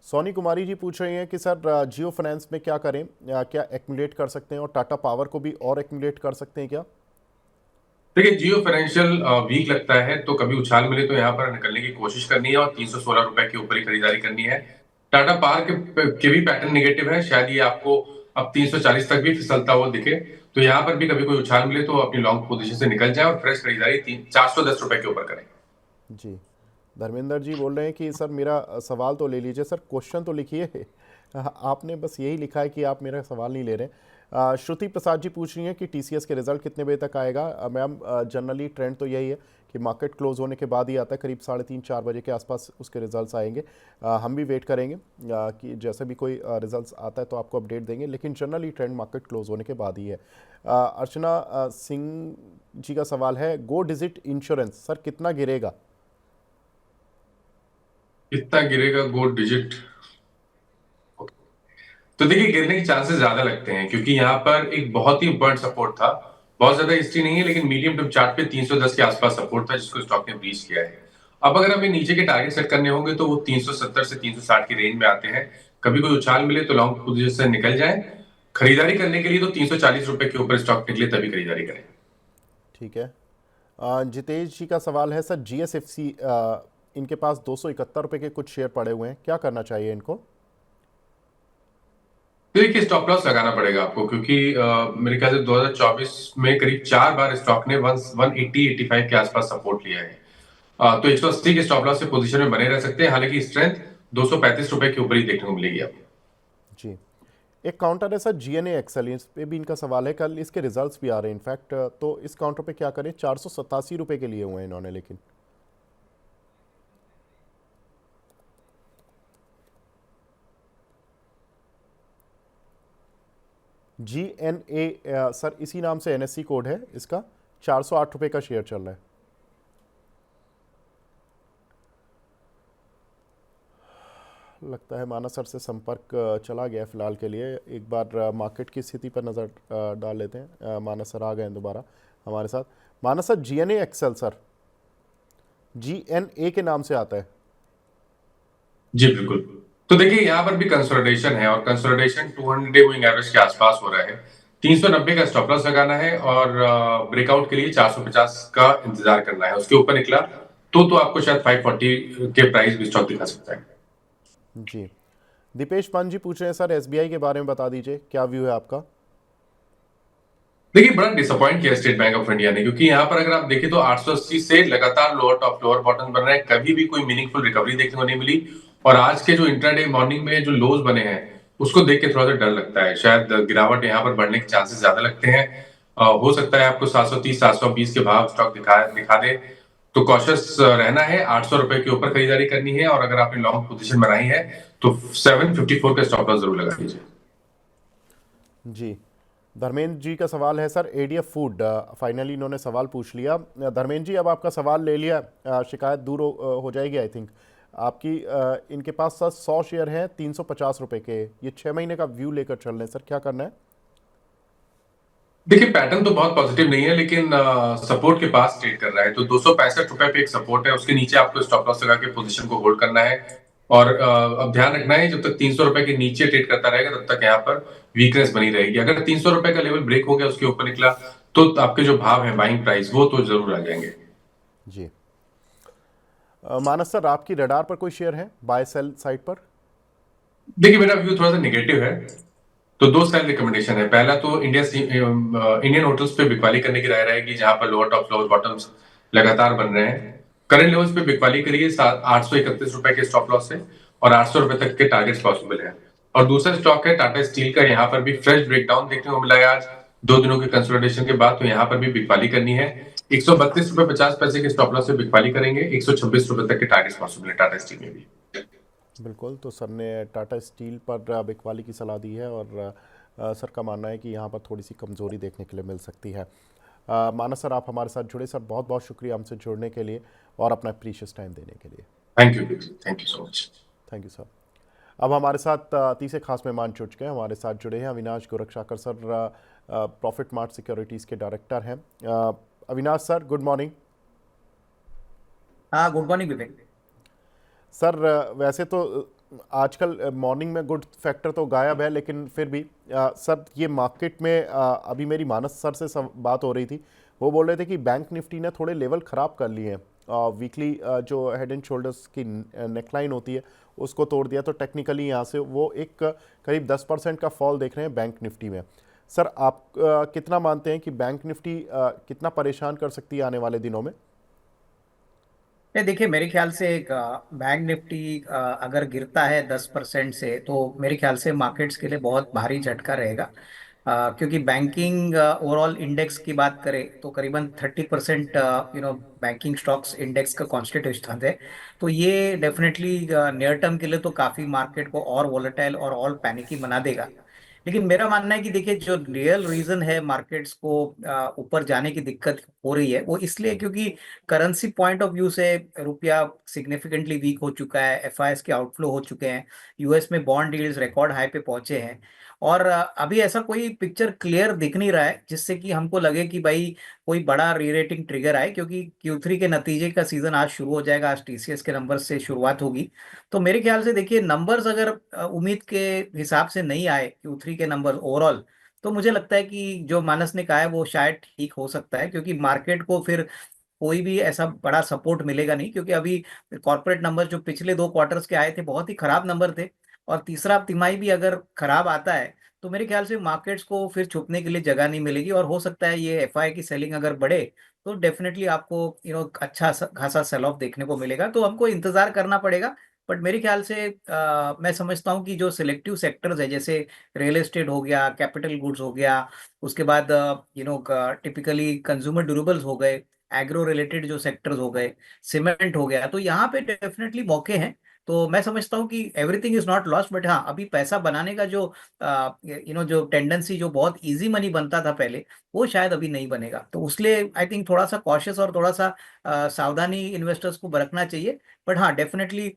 सोनी कुमारी जी पूछ रही हैं कि सर, जियो फाइनेंस में क्या करें, क्या एक्यूमुलेट कर सकते हैं, और टाटा पावर को भी और एक्यूमुलेट कर सकते हैं क्या? देखिए, जियो फाइनेंशियल वीक लगता है, तो कभी उछाल मिले तो यहाँ पर निकलने की कोशिश करनी है, और 316 रुपए के ऊपर ही खरीदारी करनी है। टाटा पावर के भी पैटर्न नेगेटिव है, शायद ये आपको अब 340 तक भी फिसलता हुआ दिखे, तो यहाँ पर भी कभी कोई उछाल मिले तो अपनी लॉन्ग पोजीशन से निकल जाए, और फ्रेश खरीदारी 410 रुपए के ऊपर करें। जी, धर्मेंद्र जी बोल रहे हैं कि सर, मेरा सवाल तो ले लीजिए सर, क्वेश्चन तो लिखिए। आपने बस यही लिखा है कि आप मेरा सवाल नहीं ले रहे। श्रुति प्रसाद जी पूछ रही हैं कि TCS के रिजल्ट कितने बजे तक आएगा? मैम, जनरली ट्रेंड तो यही है कि मार्केट क्लोज होने के बाद ही आता है, करीब 3:30-4 बजे के आसपास उसके रिजल्ट्स आएंगे। हम भी वेट करेंगे कि जैसे भी कोई रिजल्ट्स आता है तो आपको अपडेट देंगे, लेकिन जनरली ट्रेंड मार्केट क्लोज होने के बाद ही है। अर्चना सिंह जी का सवाल है, गो डिजिट इंश्योरेंस सर कितना गिरेगा? कितना गिरेगा गो डिजिट? तो देखिए, गिरने के चांसेस ज्यादा लगते हैं, क्योंकि यहाँ पर एक बहुत ही इंपॉर्टेंट सपोर्ट था। बहुत ज्यादा हिस्ट्री नहीं है, लेकिन मीडियम टर्म चार्ट पे 310 के आसपास सपोर्ट था, जिसको स्टॉक ने ब्रीच किया है। अब अगर हमें नीचे के टारगेट सेट करने होंगे तो वो 370 से 360 की रेंज में आते हैं। कभी कोई उछाल मिले तो लॉन्ग पोजीशन से निकल जाए। खरीदारी करने के लिए तो 340 रुपए के ऊपर स्टॉक निकले तभी खरीदारी करें। ठीक है। जितेश जी का सवाल है सर, GSFC, इनके पास 271 रुपये के कुछ शेयर पड़े हुए हैं, क्या करना चाहिए इनको? तो देखिए स्टॉप लॉस लगाना पड़ेगा आपको, क्योंकि मेरे ख्याल से 2024 में करीब 4 बार स्टॉक ने 180-85 के आसपास सपोर्ट लिया है। तो 180 के स्टॉप लॉस से पोजीशन में बने रह सकते हैं। हालांकि स्ट्रेंथ 235 रुपए के ऊपर ही देखने को मिलेगी आपको। जी। एक काउंटर है सर जीएनए एक्सेल, इस पे भी इनका सवाल है, कल इसके रिजल्ट्स भी आ रहे हैं इनफैक्ट, तो इस काउंटर पे क्या करें? 487 रुपए के लिए हुए हैं इन्होंने, लेकिन जीएनए सर इसी नाम से एनएससी कोड है इसका, 408 रुपए का शेयर चल रहा है। लगता है मानस सर से संपर्क चला गया फिलहाल के लिए। एक बार मार्केट की स्थिति पर नज़र डाल लेते हैं। मानस सर आ गए हैं दोबारा हमारे साथ। Manas sir GNA Axles sir, GNA के नाम से आता है। जी बिल्कुल। तो देखिए यहाँ पर भी कंसोलिडेशन है, और कंसोलिडेशन 200 डे मूविंग एवरेज के आसपास हो रहा है। 390 का स्टॉप लॉस लगाना है, और ब्रेकआउट के लिए 450 का इंतजार करना है। उसके ऊपर निकला तो आपको शायद 540 के प्राइस भी स्टॉक दिखा सकता है। जी। दीपेश पान जी पूछ रहे हैं सर एसबीआई के बारे में बता दीजिए, क्या व्यू है आपका? देखिए बड़ा डिसअपॉइंट किया स्टेट बैंक ऑफ इंडिया ने, क्योंकि यहाँ पर अगर आप देखें तो 880 से लगातार लोअर टॉप लोअर बॉटम बन रहे हैं, कभी भी कोई मीनिंगफुल रिकवरी देखने को नहीं मिली। और आज के जो इंट्राडे मॉर्निंग में जो लोज बने हैं उसको देख के थोड़ा सा डर लगता है। शायद गिरावट यहाँ पर बढ़ने के चांसेस ज्यादा लगते हैं। हो सकता है आपको 730 720 के भाव स्टॉक दिखा दे, तो कॉशियस रहना है। 800 रुपए के ऊपर खरीदारी करनी है, और अगर आपने लॉन्ग पोजीशन बनाई है तो 754 का स्टॉप लॉस जरूर लगा लीजिए। जी। धर्मेंद्र जी का सवाल है सर एडीएफ फूड, फाइनली इन्होंने सवाल पूछ लिया। धर्मेंद्र जी अब आपका सवाल ले लिया, शिकायत दूर हो जाएगी आई थिंक आपकी। इनके पास सर 100 शेयर हैं 350 रुपए के, ये 6 महीने का व्यू लेकर चल रहे हैं सर, क्या करना है? देखिए पैटर्न तो बहुत पॉजिटिव नहीं है, लेकिन सपोर्ट के पास ट्रेड कर रहा है। तो 265 रुपए पे एक सपोर्ट है, उसके नीचे आपको स्टॉप लॉस लगा के पोजीशन को होल्ड करना है। और अब ध्यान रखना है, जब तक 300 रुपए के नीचे ट्रेड करता रहेगा तब तक यहाँ पर वीकनेस बनी रहेगी। अगर 300 रुपए का लेवल ब्रेक हो गया, उसके ऊपर निकला, तो आपके जो भाव है बाइंग प्राइस वो तो जरूर आ जाएंगे। जी। मानस सर आपकी रडार पर कोई शेयर है बाय सेल साइड पर? देखिए मेरा व्यू थोड़ा सा निगेटिव है, तो 2 सेल रिकमेंडेशन है। पहला तो इंडियन होटल्स पे बिकवाली करने की राय रहेगी, जहां पर लोअर टॉप लोअर बॉटम्स लगातार बन रहे हैं। करंट लेवल्स पे बिकवाली करिए 831 रुपए के स्टॉप लॉस से, और 800 रुपए तक के टारगेट्स पॉसिबल है। और दूसरा स्टॉक है टाटा स्टील का, यहाँ पर भी फ्रेश ब्रेकडाउन देखने को मिला है आज 2 दिनों के कंसोलिडेशन के बाद। तो यहाँ पर भी बिकवाली करनी है। 132 रुपए 50 पैसे के स्टॉप लॉस से बिकवाली करेंगे। 126 रुपए तक के टारगेट्स पॉसिबल है टाटा स्टील में भी। बिल्कुल, तो सर ने टाटा स्टील पर बिकवाली की सलाह दी है, और सर का मानना है कि यहाँ पर थोड़ी सी कमज़ोरी देखने के लिए मिल सकती है। मानस सर आप हमारे साथ जुड़े, सर बहुत बहुत शुक्रिया हमसे जुड़ने के लिए और अपना प्रीशियस टाइम देने के लिए। Thank you so much. Thank you sir. अब हमारे साथ तीसरे खास मेहमान जुड़ चुके हैं, हमारे साथ जुड़े हैं Avinash Gorakshakar sir, profit mart securities के डायरेक्टर हैं। Avinash sir good morning. हाँ गुड मॉर्निंग विवेक सर वैसे तो आजकल मॉर्निंग में गुड फैक्टर तो गायब है, लेकिन फिर भी सर ये मार्केट में अभी मेरी मानस सर से बात हो रही थी, वो बोल रहे थे कि बैंक निफ्टी ने थोड़े लेवल ख़राब कर लिए हैं। वीकली जो हेड एंड शोल्डर्स की नेकलाइन होती है उसको तोड़ दिया, तो टेक्निकली यहाँ से वो एक करीब 10% का फॉल देख रहे हैं बैंक निफ्टी में। सर आप कितना मानते हैं कि बैंक निफ्टी कितना परेशान कर सकती है आने वाले दिनों में? देखिए मेरे ख्याल से एक बैंक निफ्टी अगर गिरता है 10% से तो मेरे ख्याल से मार्केट्स के लिए बहुत भारी झटका रहेगा। क्योंकि बैंकिंग ओवरऑल इंडेक्स की बात करें तो करीबन 30% बैंकिंग स्टॉक्स इंडेक्स का कॉन्स्टिट्यूशन है। तो ये डेफिनेटली नियर टर्म के लिए तो काफी मार्केट को और वॉलेटाइल और ऑल पैनिकी बना देगा। लेकिन मेरा मानना है कि देखिए जो रियल रीजन है मार्केट्स को ऊपर जाने की दिक्कत हो रही है वो इसलिए क्योंकि करेंसी पॉइंट ऑफ व्यू से रुपया सिग्निफिकेंटली वीक हो चुका है, एफआईएस के आउटफ्लो हो चुके हैं, यूएस में बॉन्ड यील्ड्स रिकॉर्ड हाई पे पहुंचे हैं, और अभी ऐसा कोई पिक्चर क्लियर दिख नहीं रहा है जिससे कि हमको लगे कि भाई कोई बड़ा रीरेटिंग ट्रिगर आए, क्योंकि Q3 के नतीजे का सीजन आज शुरू हो जाएगा, आज टीसीएस के नंबर से शुरुआत होगी। तो मेरे ख्याल से देखिए नंबर्स अगर उम्मीद के हिसाब से नहीं आए Q3 के नंबर ओवरऑल, तो मुझे लगता है कि जो मानस ने कहा है वो शायद ठीक हो सकता है, क्योंकि मार्केट को फिर कोई भी ऐसा बड़ा सपोर्ट मिलेगा नहीं, क्योंकि अभी कॉर्पोरेट नंबर जो पिछले 2 क्वार्टर्स के आए थे बहुत ही खराब नंबर थे, और तीसरा तिमाही भी अगर खराब आता है तो मेरे ख्याल से मार्केट्स को फिर छुपने के लिए जगह नहीं मिलेगी, और हो सकता है ये एफआई की सेलिंग अगर बढ़े तो डेफिनेटली आपको अच्छा खासा सेल ऑफ देखने को मिलेगा। तो हमको इंतजार करना पड़ेगा। बट मेरे ख्याल से मैं समझता हूँ कि जो सिलेक्टिव सेक्टर्स है, जैसे रियल एस्टेट हो गया, कैपिटल गुड्स हो गया, उसके बाद टिपिकली कंज्यूमर ड्यूरेबल्स हो गए, एग्रो रिलेटेड जो सेक्टर्स हो गए, सीमेंट हो गया, तो यहाँ पे डेफिनेटली मौके हैं। तो मैं समझता हूँ कि everything is not lost, but हाँ, अभी पैसा बनाने का जो जो टेंडेंसी, जो बहुत इजी मनी बनता था पहले, वो शायद अभी नहीं बनेगा। तो उसलिए आई थिंक थोड़ा सा कॉशियस और थोड़ा सा सावधानी इन्वेस्टर्स को बरतना चाहिए। बट हाँ, definitely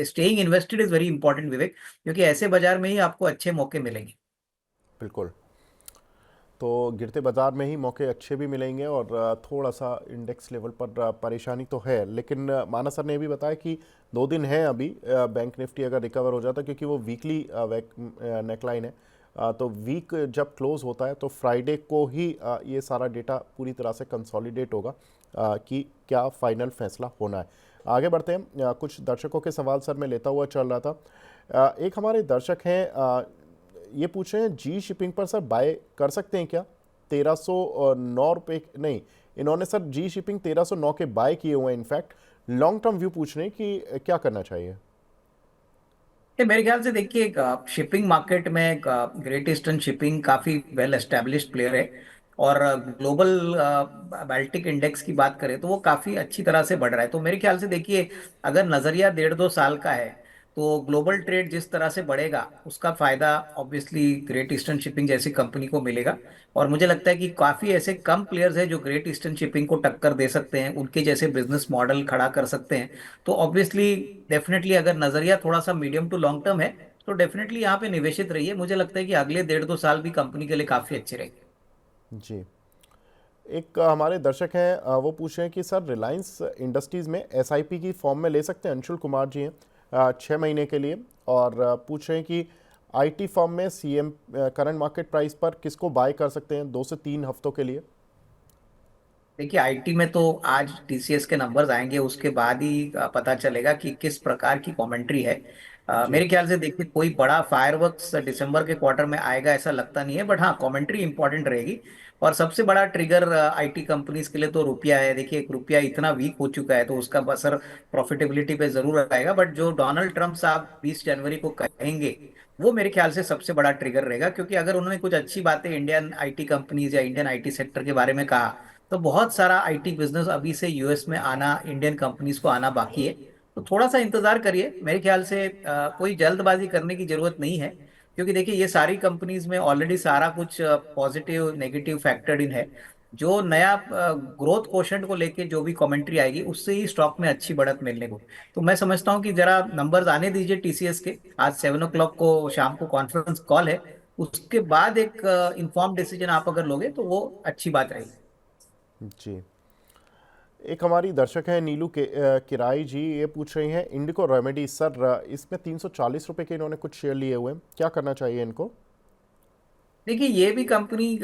staying invested is very important, Vivek, क्योंकि ऐसे बाजार में ही आपको अच्छे मौके मिलेंगे। बिल्कुल। तो गिरते बाजार में ही मौके अच्छे भी मिलेंगे, और थोड़ा सा इंडेक्स लेवल पर परेशानी तो है, लेकिन मानस सर ने भी बताया कि 2 दिन है अभी बैंक निफ्टी अगर रिकवर हो जाता, क्योंकि वो वीकली नेकलाइन है, तो वीक जब क्लोज होता है तो फ्राइडे को ही ये सारा डेटा पूरी तरह से कंसोलिडेट होगा कि क्या फाइनल फैसला होना है। आगे बढ़ते हैं, कुछ दर्शकों के सवाल सर मैं लेता हुआ चल रहा था। एक हमारे दर्शक हैं, ये पूछ रहे हैं जी शिपिंग पर सर बाय कर सकते हैं क्या? 1309 रुपये नहीं, इन्होंने सर जी शिपिंग 1309 के बाय किए हुए हैं। इनफैक्ट लॉन्ग टर्म व्यू पूछ रहे हैं कि क्या करना चाहिए। मेरे ख्याल से देखिए, शिपिंग मार्केट में ग्रेट ईस्टर्न शिपिंग काफी वेल एस्टेब्लिश्ड प्लेयर है, और ग्लोबल बाल्टिक इंडेक्स की बात करें तो वो काफी अच्छी तरह से बढ़ रहा है। तो मेरे ख्याल से देखिए, अगर नजरिया 1.5-2 साल का है, तो ग्लोबल ट्रेड जिस तरह से बढ़ेगा उसका फायदा ऑब्वियसली ग्रेट ईस्टर्न शिपिंग जैसी कंपनी को मिलेगा। और मुझे लगता है कि काफी ऐसे कम प्लेयर्स हैं जो ग्रेट ईस्टर्न शिपिंग को टक्कर दे सकते हैं, उनके जैसे बिजनेस मॉडल खड़ा कर सकते हैं। तो ऑब्वियसली डेफिनेटली अगर नजरिया थोड़ा सा मीडियम टू लॉन्ग टर्म है, तो डेफिनेटली यहाँ पे निवेशित रहिए। मुझे लगता है कि अगले 1.5-2 साल भी कंपनी के लिए काफी अच्छे रहेंगे। जी, एक हमारे दर्शक हैं, वो पूछ रहे हैं कि सर रिलायंस इंडस्ट्रीज़ में एसआईपी की फॉर्म में ले सकते हैं? अंशुल कुमार जी हैं, 6 महीने के लिए, और पूछ रहे हैं कि आईटी फॉर्म में सीएम करंट मार्केट प्राइस पर किसको बाय कर सकते हैं 2 से 3 हफ्तों के लिए? देखिए, आईटी में तो आज टीसीएस के नंबर्स आएंगे, उसके बाद ही पता चलेगा कि किस प्रकार की कमेंट्री है। जी मेरे ख्याल से देखिए, कोई बड़ा फायरवर्क्स दिसंबर के क्वार्टर में आएगा ऐसा लगता नहीं है, बट हाँ, कमेंट्री इंपॉर्टेंट रहेगी। और सबसे बड़ा ट्रिगर आईटी कंपनीज के लिए तो रुपया है। देखिए, रुपया इतना वीक हो चुका है, तो उसका असर प्रॉफिटेबिलिटी पे जरूर आएगा। बट जो डोनाल्ड ट्रंप साहब 20 जनवरी को कहेंगे, वो मेरे ख्याल से सबसे बड़ा ट्रिगर रहेगा, क्योंकि अगर उन्होंने कुछ अच्छी बातें इंडियन आईटी कंपनीज या इंडियन आईटी सेक्टर के बारे में कहा, तो बहुत सारा आईटी बिजनेस अभी से यूएस में आना, इंडियन कंपनीज को आना बाकी है। तो थोड़ा सा इंतजार करिए। मेरे ख्याल से कोई जल्दबाजी करने की जरूरत नहीं है, क्योंकि देखिए, ये सारी कंपनीज में ऑलरेडी सारा कुछ पॉजिटिव नेगेटिव फैक्टर्ड इन है। जो नया ग्रोथ कोशेंट को लेके जो भी कमेंट्री आएगी, उससे ही स्टॉक में अच्छी बढ़त मिलने को। तो मैं समझता हूँ कि जरा नंबर्स आने दीजिए टीसीएस के। आज 7 o'clock को शाम को कॉन्फ्रेंस कॉल है, उसके बाद एक इन्फॉर्म डिसीजन आप अगर लोगे तो वो अच्छी बात रहेगी। जी, एक हमारी दर्शक है नीलू के किराई जी, ये पूछ रही हैं इंडिको रेमेडी सर, इसमें 340 रुपये के इन्होंने कुछ शेयर लिए हुए हैं, क्या करना चाहिए इनको? देखिए, ये भी कंपनी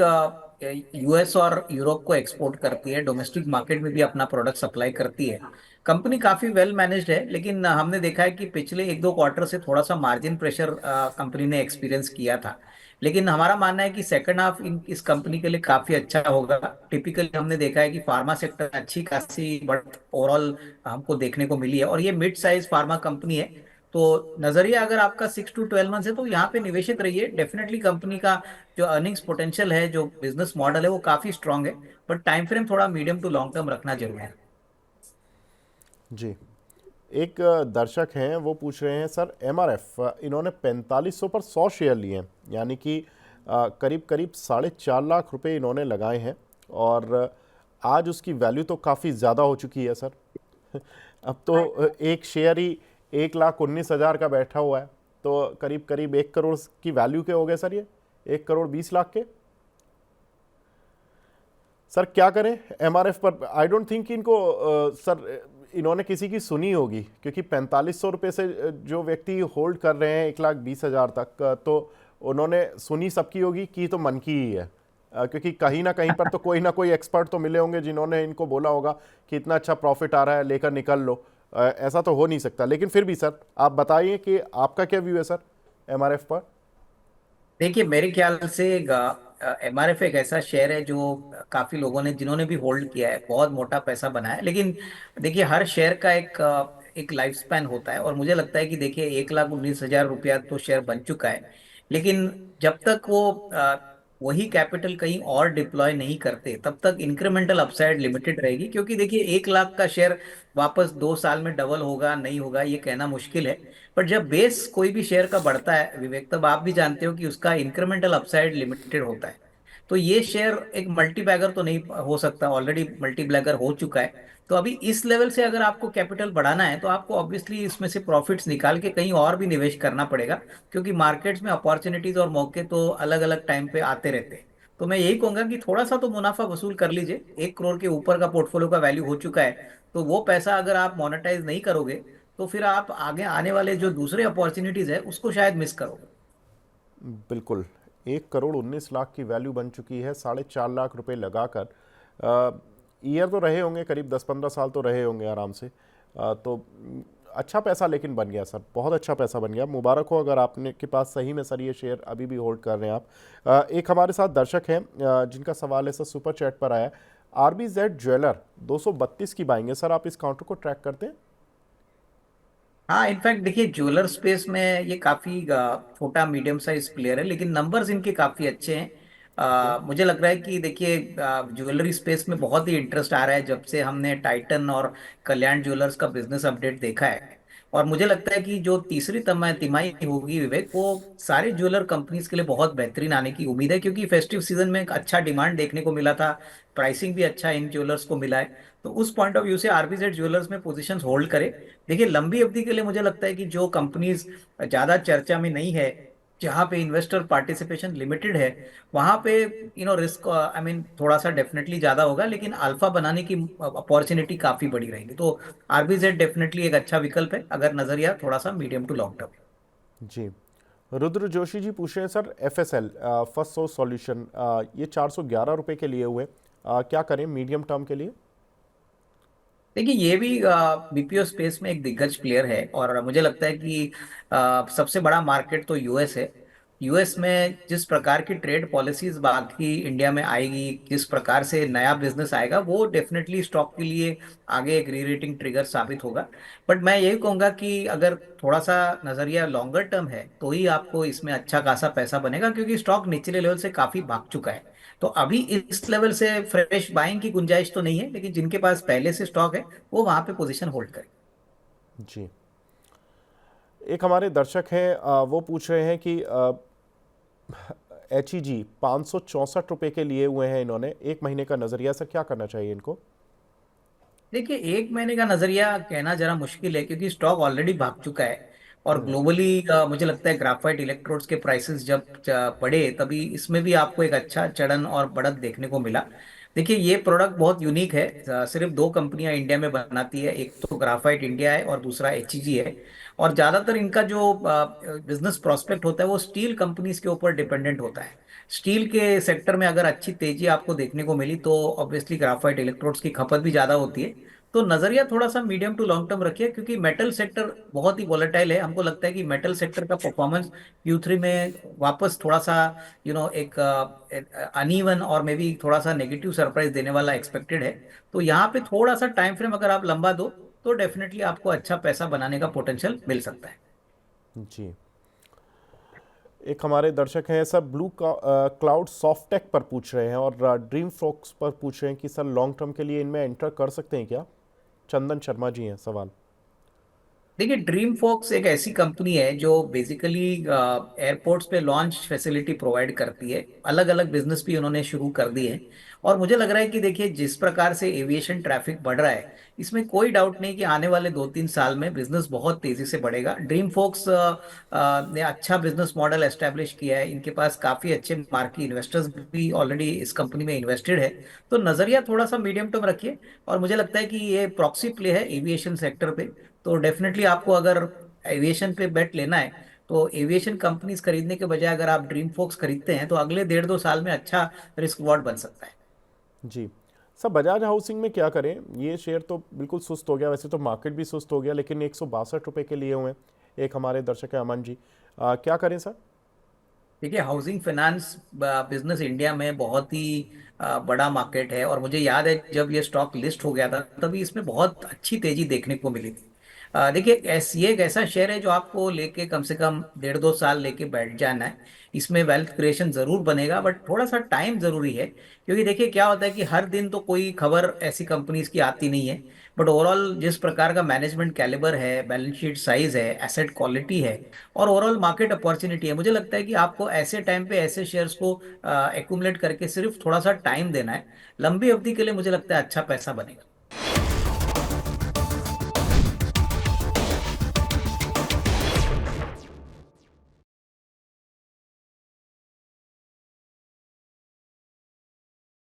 यूएस और यूरोप को एक्सपोर्ट करती है, डोमेस्टिक मार्केट में भी अपना प्रोडक्ट सप्लाई करती है। कंपनी काफी वेल मैनेज्ड है, लेकिन हमने देखा है कि पिछले 1-2 क्वार्टर से थोड़ा सा मार्जिन प्रेशर कंपनी ने एक्सपीरियंस किया था। लेकिन हमारा मानना है कि सेकंड हाफ इस कंपनी के लिए काफी अच्छा होगा। टिपिकली हमने देखा है कि फार्मा सेक्टर अच्छी खासी बढ़त ओवरऑल हमको देखने को मिली है, और ये मिड साइज फार्मा कंपनी है। तो नजरिया अगर आपका 6 to 12 मंथ है, तो यहाँ पे निवेशित रहिए। डेफिनेटली कंपनी का जो अर्निंग्स पोटेंशियल है, जो बिजनेस मॉडल है, वो काफी स्ट्रांग है। बट टाइम फ्रेम थोड़ा मीडियम टू लॉन्ग टर्म रखना जरूरी है। जी, एक दर्शक हैं, वो पूछ रहे हैं सर एमआरएफ, इन्होंने 4500 पर 100 शेयर लिए हैं, यानी कि करीब करीब 4.5 लाख रुपए इन्होंने लगाए हैं, और आज उसकी वैल्यू तो काफ़ी ज़्यादा हो चुकी है सर। अब तो एक शेयर ही 1,19,000 का बैठा हुआ है, तो करीब करीब 1 करोड़ की वैल्यू के हो गए सर, ये 1,20,00,000 के। सर क्या करें एमआरएफ पर? आई डोंट थिंक इनको सर इन्होंने किसी की सुनी होगी, क्योंकि 4500 रुपये से जो व्यक्ति होल्ड कर रहे हैं 1,20,000 तक, तो उन्होंने सुनी सबकी होगी कि तो मन की ही है, क्योंकि कहीं ना कहीं पर तो कोई ना कोई एक्सपर्ट तो मिले होंगे जिन्होंने इनको बोला होगा कि इतना अच्छा प्रॉफिट आ रहा है, लेकर निकल लो। ऐसा तो हो नहीं सकता। लेकिन फिर भी सर आप बताइए कि आपका क्या व्यू है सर एमआरएफ पर? देखिए मेरे ख्याल से एमआरएफ एक ऐसा शेयर है जो काफी लोगों ने जिन्होंने भी होल्ड किया है बहुत मोटा पैसा बनाया है। लेकिन देखिए हर शेयर का एक लाइफ स्पैन होता है और मुझे लगता है कि देखिए 1,19,000 रुपया तो शेयर बन चुका है। लेकिन जब तक वो वही कैपिटल कहीं और डिप्लॉय नहीं करते तब तक इंक्रीमेंटल अपसाइड लिमिटेड रहेगी, क्योंकि देखिए 1 लाख का शेयर वापस 2 साल में डबल होगा नहीं होगा ये कहना मुश्किल है। पर जब बेस कोई भी शेयर का बढ़ता है विवेक, तब आप भी जानते हो कि उसका इंक्रीमेंटल अपसाइड लिमिटेड होता है। तो ये शेयर एक मल्टी बैगर तो नहीं हो सकता, ऑलरेडी मल्टी बैगर हो चुका है। तो अभी इस लेवल से अगर आपको कैपिटल बढ़ाना है तो आपको ऑब्वियसली इसमें से प्रॉफिट्स निकाल के कहीं और भी निवेश करना पड़ेगा, क्योंकि मार्केट्स में अपॉर्चुनिटीज और मौके तो अलग अलग टाइम पे आते रहते हैं। तो मैं यही कहूंगा कि थोड़ा सा तो मुनाफा वसूल कर लीजिए। 1 करोड़ के ऊपर का पोर्टफोलियो का वैल्यू हो चुका है, तो वो पैसा अगर आप मोनेटाइज नहीं करोगे तो फिर आप आगे आने वाले जो दूसरे अपॉर्चुनिटीज है उसको शायद मिस करोगे। बिल्कुल। 1,19,00,000 की वैल्यू बन चुकी है, 4.5 लाख रुपए लगाकर। ईयर तो रहे होंगे, करीब 10-15 साल तो रहे होंगे आराम से। तो अच्छा पैसा लेकिन बन गया सर, बहुत अच्छा पैसा बन गया। मुबारक हो अगर आपने के पास सही में सर ये शेयर अभी भी होल्ड कर रहे हैं आप। एक हमारे साथ दर्शक हैं जिनका सवाल है सर, सुपर चैट पर आया। RBZ ज्वेलर 232 की बाइंग है सर, आप इस काउंटर को ट्रैक करते हैं? हाँ इनफैक्ट देखिए ज्वेलर स्पेस में ये काफी छोटा मीडियम साइज प्लेयर है, लेकिन नंबर्स इनके काफी अच्छे हैं। ओके। मुझे लग रहा है कि देखिए ज्वेलरी स्पेस में बहुत ही इंटरेस्ट आ रहा है जब से हमने टाइटन और कल्याण ज्वेलर्स का बिजनेस अपडेट देखा है। और मुझे लगता है कि जो तीसरी तिमाही होगी विवेक, वो सारे ज्वेलर कंपनीज के लिए बहुत बेहतरीन आने की उम्मीद है, क्योंकि फेस्टिव सीजन में एक अच्छा डिमांड देखने को मिला था। प्राइसिंग भी अच्छा इन ज्वेलर्स को मिला है। तो उस पॉइंट ऑफ व्यू से आरबीजेड ज्वेलर्स में पोजीशंस होल्ड करे। देखिए लंबी अवधि के लिए मुझे लगता है कि जो कंपनीज ज्यादा चर्चा में नहीं है, जहां पे इन्वेस्टर पार्टिसिपेशन लिमिटेड है, वहां पे रिस्क आई मीन थोड़ा सा डेफिनेटली ज्यादा होगा, लेकिन अल्फा बनाने की अपॉर्चुनिटी काफी बड़ी रहेगी। तो आरबीजेड डेफिनेटली एक अच्छा विकल्प है अगर नजरिया थोड़ा सा मीडियम टू लॉन्ग टर्म। जी। रुद्र जोशी जी पूछ रहे हैं sir, FSL first source solution ये 411 रुपए के लिए हुए, क्या करें मीडियम टर्म के लिए? देखिए ये भी बीपीओ स्पेस में एक दिग्गज प्लेयर है और मुझे लगता है कि सबसे बड़ा मार्केट तो यूएस है। यूएस में जिस प्रकार की ट्रेड पॉलिसीज बाकी इंडिया में आएगी, जिस प्रकार से नया बिजनेस आएगा, वो डेफिनेटली स्टॉक के लिए आगे एक री रेटिंग ट्रिगर साबित होगा। बट मैं यही कहूंगा कि अगर थोड़ा सा नजरिया लॉन्गर टर्म है तो ही आपको इसमें अच्छा खासा पैसा बनेगा, क्योंकि स्टॉक निचले लेवल से काफी भाग चुका है। तो अभी इस लेवल से फ्रेश बाइंग की गुंजाइश तो नहीं है, लेकिन जिनके पास पहले से स्टॉक है वो वहां पे पोजीशन होल्ड करें। जी। एक हमारे दर्शक हैं, वो पूछ रहे हैं कि HEG 564 रुपए के लिए हुए हैं इन्होंने, 1 महीने का नजरिया सर, क्या करना चाहिए इनको? देखिए 1 महीने का नजरिया कहना जरा मुश्किल है, क्योंकि स्टॉक ऑलरेडी भाग चुका है। और ग्लोबली मुझे लगता है ग्राफाइट इलेक्ट्रोड्स के प्राइसेस जब बढ़े तभी इसमें भी आपको एक अच्छा चढ़न और बढ़त देखने को मिला। देखिए ये प्रोडक्ट बहुत यूनिक है। सिर्फ 2 कंपनियां इंडिया में बनाती है, एक तो ग्राफाइट इंडिया है और दूसरा एचईजी है। और ज्यादातर इनका जो बिजनेस प्रोस्पेक्ट होता है वो स्टील कंपनीज के ऊपर डिपेंडेंट होता है। स्टील के सेक्टर में अगर अच्छी तेजी आपको देखने को मिली तो ऑब्वियसली ग्राफाइट इलेक्ट्रोड्स की खपत भी ज्यादा होती है। तो नजरिया थोड़ा सा मीडियम टू लॉन्ग टर्म रखिए, क्योंकि मेटल सेक्टर बहुत ही वॉलेटाइल है। हमको लगता है कि मेटल सेक्टर का परफॉर्मेंस Q3 में वापस थोड़ा सा एक अनइवन और मे बी थोड़ा सा नेगेटिव सरप्राइज देने वाला एक्सपेक्टेड है। तो यहाँ पे थोड़ा सा टाइम फ्रेम अगर आप लंबा दो तो डेफिनेटली आपको अच्छा पैसा बनाने का पोटेंशियल मिल सकता है। जी। एक हमारे दर्शक हैं सर, ब्लू क्लाउड सॉफ्टेक पर पूछ रहे हैं और ड्रीम फ्रॉक्स पर पूछ रहे हैं कि सर लॉन्ग टर्म के लिए इनमें एंटर कर सकते हैं क्या? चंदन शर्मा जी हैं सवाल। देखिए ड्रीम फोक्स एक ऐसी कंपनी है जो बेसिकली एयरपोर्ट्स पे लॉन्च फैसिलिटी प्रोवाइड करती है। अलग अलग बिजनेस भी उन्होंने शुरू कर दिए हैं। और मुझे लग रहा है कि देखिए जिस प्रकार से एविएशन ट्रैफिक बढ़ रहा है, इसमें कोई डाउट नहीं कि आने वाले 2-3 साल में बिजनेस बहुत तेजी से बढ़ेगा। ड्रीम फोक्स ने अच्छा बिजनेस मॉडल एस्टेब्लिश किया है। इनके पास काफी अच्छे मार्की इन्वेस्टर्स भी ऑलरेडी इस कंपनी में इन्वेस्टेड है। तो नजरिया थोड़ा सा मीडियम टर्म रखिए। और मुझे लगता है कि ये प्रॉक्सी प्ले है एविएशन सेक्टर पे। तो डेफिनेटली आपको अगर एविएशन पे बेट लेना है तो एविएशन कंपनीज खरीदने के बजाय अगर आप ड्रीम फोक्स खरीदते हैं तो अगले 1.5-2 साल में अच्छा रिस्क रिवॉर्ड बन सकता है। जी सर, बजाज हाउसिंग में क्या करें? ये शेयर तो बिल्कुल सुस्त हो गया, वैसे तो मार्केट भी सुस्त हो गया, लेकिन 162 रुपए के लिए हुए हैं। एक हमारे दर्शक है अमन जी, क्या करें सर? देखिए, हाउसिंग फाइनेंस बिजनेस इंडिया में बहुत ही बड़ा मार्केट है, और मुझे याद है जब ये स्टॉक लिस्ट हो गया था तभी इसमें बहुत अच्छी तेजी देखने को मिली थी। देखिए, ये एक ऐसा शेयर है जो आपको लेके कम से कम 1.5-2 साल लेके बैठ जाना है। इसमें वेल्थ क्रिएशन जरूर बनेगा, बट थोड़ा सा टाइम जरूरी है, क्योंकि देखिए क्या होता है कि हर दिन तो कोई खबर ऐसी कंपनीज की आती नहीं है। बट ओवरऑल जिस प्रकार का मैनेजमेंट कैलिबर है, बैलेंस शीट साइज है, एसेट क्वालिटी है, और ओवरऑल मार्केट अपॉर्चुनिटी है, मुझे लगता है कि आपको ऐसे टाइम पे ऐसे शेयर्स को एक्यूमुलेट करके सिर्फ थोड़ा सा टाइम देना है। लंबी अवधि के लिए मुझे लगता है अच्छा पैसा बनेगा।